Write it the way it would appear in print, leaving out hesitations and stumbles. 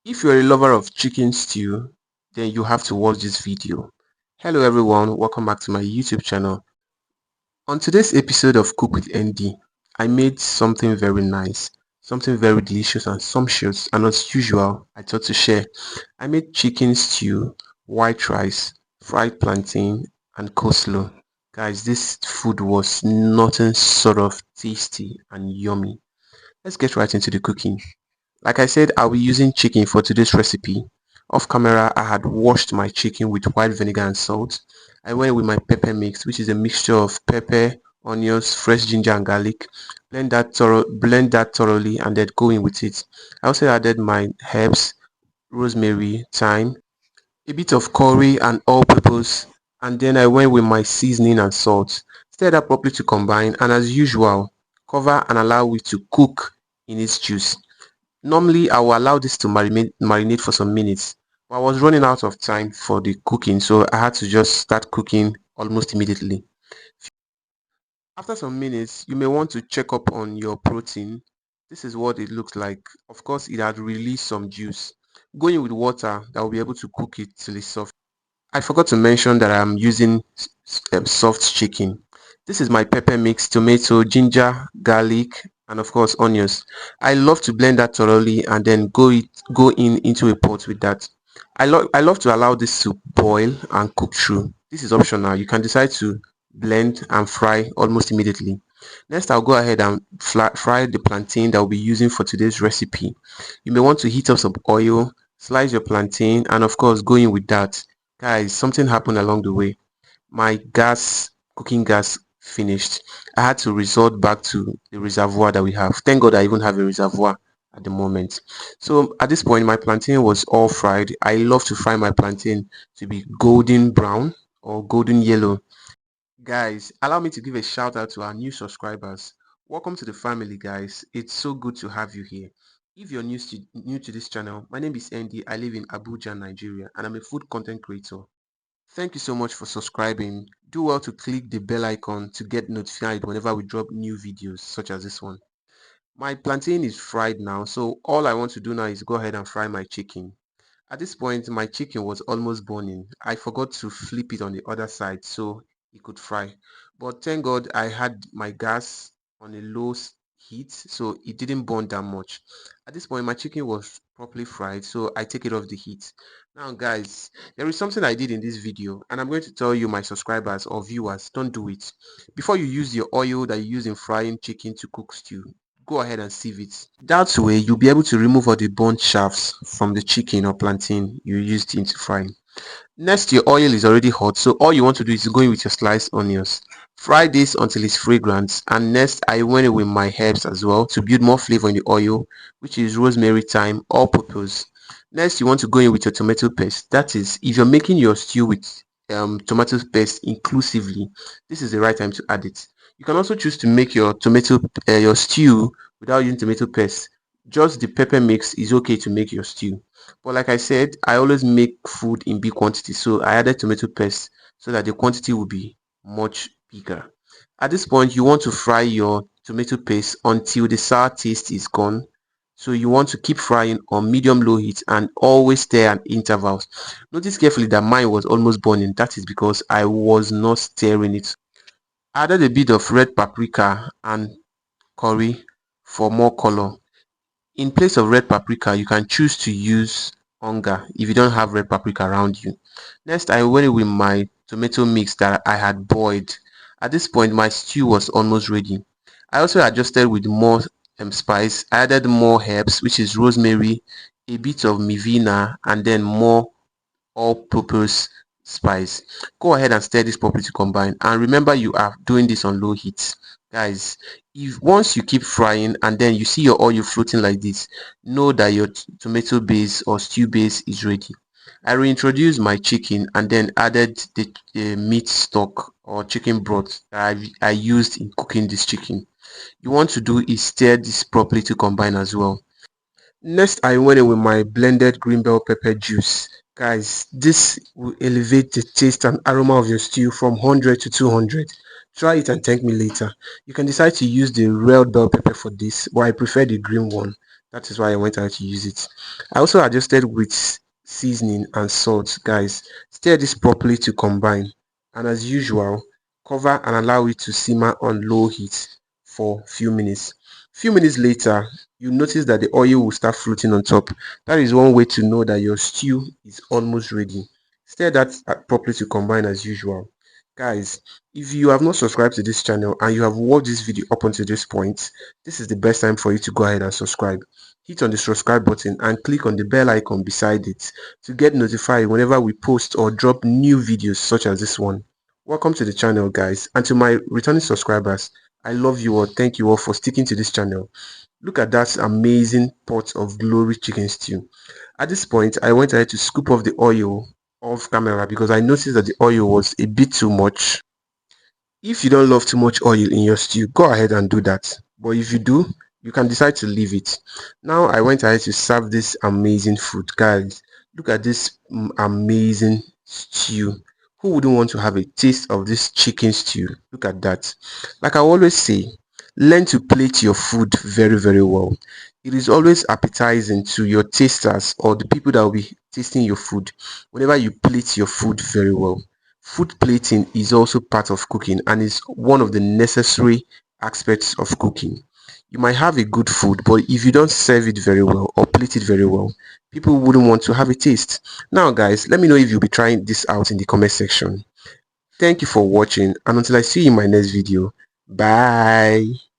If you're a lover of chicken stew, then you have to watch this video. Hello everyone, welcome back to my YouTube channel. On today's episode of Cook with ND, I made something very nice, something very delicious and sumptuous and as usual, I thought to share. I made chicken stew, white rice, fried plantain and coleslaw. Guys, this food was nothing sort of tasty and yummy. Let's get right into the cooking. Like I said, I'll be using chicken for today's recipe. Off camera, I had washed my chicken with white vinegar and salt. I went with my pepper mix, which is a mixture of pepper, onions, fresh ginger and garlic. Blend that thoroughly and then go in with it. I also added my herbs, rosemary, thyme, a bit of curry and all-purpose, and then I went with my seasoning and salt. Stir that properly to combine, and as usual, cover and allow it to cook in its juice. Normally, I will allow this to marinate for some minutes, but I was running out of time for the cooking, so I had to just start cooking almost immediately. After some minutes, you may want to check up on your protein. This is what it looks like. Of course, it had released some juice. Go in with water that will be able to cook it till it's soft. I forgot to mention that I'm using soft chicken. This is my pepper mix, tomato, ginger, garlic, and of course onions. I love to blend that thoroughly and then go in into a pot with that. I love to allow this to boil and cook through. This is optional. You can decide to blend and fry almost immediately. Next, I'll go ahead and fry the plantain that we'll be using for today's recipe. You may want to heat up some oil, slice your plantain, and of course go in with that. Guys, something happened along the way. My cooking gas finished. I had to resort back to the reservoir that we have. Thank God I even have a reservoir at the moment. So at this point, my plantain was all fried. I love to fry my plantain to be golden brown or golden yellow. Guys, allow me to give a shout out to our new subscribers. Welcome to the family, guys. It's so good to have you here. If you're new to this channel, my name is Andy. I live in Abuja, Nigeria, and I'm a food content creator. Thank you so much for subscribing. Do well to click the bell icon to get notified whenever we drop new videos such as this one. My plantain is fried now, so all I want to do now is go ahead and fry my chicken. At this point, my chicken was almost burning. I forgot to flip it on the other side so it could fry. But thank God I had my gas on a low heat, so it didn't burn that much. At this point, my chicken was properly fried, so I take it off the heat. Now, guys, there is something I did in this video, and I'm going to tell you, my subscribers or viewers, don't do it. Before you use your oil that you use in frying chicken to cook stew, go ahead and sieve it. That way, you'll be able to remove all the burnt shafts from the chicken or plantain you used into frying. Next, your oil is already hot, so all you want to do is go in with your sliced onions. Fry this until it's fragrant, and next I went in with my herbs as well to build more flavor in the oil, which is rosemary, thyme, all purpose. Next, you want to go in with your tomato paste. That is, if you're making your stew with tomato paste inclusively, this is the right time to add it. You can also choose to make your stew without using tomato paste. Just the pepper mix is okay to make your stew. But like I said, I always make food in big quantity, so I added tomato paste so that the quantity will be much bigger. At this point, you want to fry your tomato paste until the sour taste is gone. So you want to keep frying on medium-low heat and always stir at intervals. Notice carefully that mine was almost burning. That is because I was not stirring it. I added a bit of red paprika and curry for more color. In place of red paprika, you can choose to use onga if you don't have red paprika around you. Next, I went with my tomato mix that I had boiled. At this point, my stew was almost ready. I also adjusted with more spice. I added more herbs, which is rosemary, a bit of mivina, and then more all-purpose spice. Go ahead and stir this properly to combine, and remember you are doing this on low heat. Guys, if once you keep frying and then you see your oil floating like this, know that your tomato base or stew base is ready. I reintroduced my chicken and then added the meat stock or chicken broth that I used in cooking this chicken. You want to do is stir this properly to combine as well. Next, I went in with my blended green bell pepper juice. Guys, this will elevate the taste and aroma of your stew from 100 to 200. Try it and thank me later. You can decide to use the red bell pepper for this, but I prefer the green one. That is why I went ahead to use it. I also adjusted with seasoning and salt, guys. Stir this properly to combine. And as usual, cover and allow it to simmer on low heat for few minutes. Few minutes later, you notice that the oil will start floating on top. That is one way to know that your stew is almost ready. Stir that properly to combine as usual. Guys, if you have not subscribed to this channel and you have watched this video up until this point, this is the best time for you to go ahead and subscribe. Hit on the subscribe button and click on the bell icon beside it to get notified whenever we post or drop new videos such as this one. Welcome to the channel, guys, and to my returning subscribers, I love you all. Thank you all for sticking to this channel. Look at that amazing pot of glory chicken stew. At this point, I went ahead to scoop off the oil off camera because I noticed that the oil was a bit too much. If you don't love too much oil in your stew, go ahead and do that. But if you do, you can decide to leave it. Now I went ahead to serve this amazing food. Guys, look at this amazing stew. Who wouldn't want to have a taste of this chicken stew? Look at that. Like I always say, learn to plate your food very, very well. It is always appetizing to your tasters or the people that will be tasting your food whenever you plate your food very well. Food plating is also part of cooking and is one of the necessary aspects of cooking. You might have a good food, but if you don't serve it very well or plate it very well, people wouldn't want to have a taste. Now, guys, let me know if you'll be trying this out in the comment section. Thank you for watching, and until I see you in my next video, bye.